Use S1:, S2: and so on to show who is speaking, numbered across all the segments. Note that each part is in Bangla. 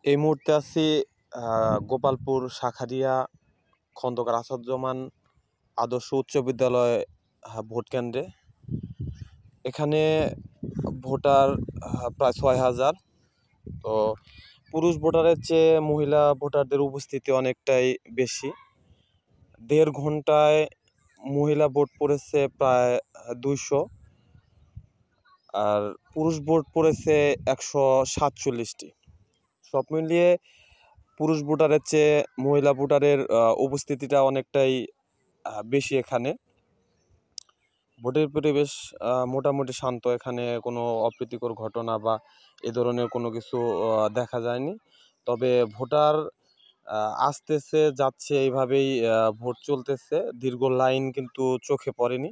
S1: এই মুহূর্তে আছি গোপালপুর শাখারিয়া খন্দকার আসাদুজ্জামান আদর্শ উচ্চ বিদ্যালয় ভোট কেন্দ্রে। এখানে ভোটার প্রায় ৬,০০০। তো পুরুষ ভোটারের চেয়ে মহিলা ভোটারদের উপস্থিতি অনেকটাই বেশি। ১.৫ ঘন্টায় মহিলা ভোট পড়েছে প্রায় ২০০, আর পুরুষ ভোট পড়েছে ১৪৭টি। সব মিলিয়ে পুরুষ ভোটারের চেয়ে মহিলা ভোটারের উপস্থিতিটা অনেকটাই বেশি এখানে। ভোটের পরিবেশ মোটামুটি শান্ত। এখানে কোনো অপ্রীতিকর ঘটনা বা এ ধরনের কোনো কিছু দেখা যায়নি। তবে ভোটার আসতেছে যাচ্ছে, এইভাবেই ভোট চলতেছে। দীর্ঘ লাইন কিন্তু চোখে পড়েনি।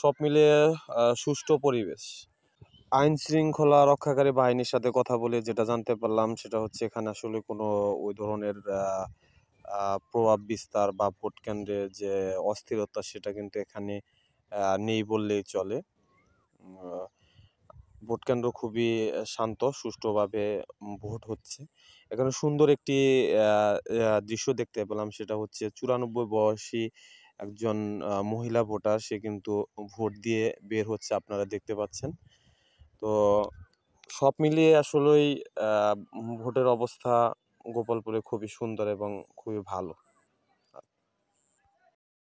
S1: সব মিলিয়ে সুষ্ঠু পরিবেশ। আইন শৃঙ্খলা রক্ষাকারী বাহিনীর সাথে কথা বলে যেটা জানতে পারলাম সেটা হচ্ছে এখানে আসলে কোনো ওই ধরনের প্রভাব বিস্তার বা ভোট কেন্দ্রে যে অস্থিরতা সেটা কিন্তু এখানে নেই বললেই চলে। ভোট কেন্দ্র খুবই শান্ত, সুষ্ঠুভাবে ভোট হচ্ছে। এখানে সুন্দর একটি দৃশ্য দেখতে পেলাম, সেটা হচ্ছে ৯৪ বয়সী একজন মহিলা ভোটার, সে কিন্তু ভোট দিয়ে বের হচ্ছে, আপনারা দেখতে পাচ্ছেন। তো সব মিলিয়ে আসলেই ভোটের অবস্থা গোপালপুরে খুবই সুন্দর এবং খুবই ভালো।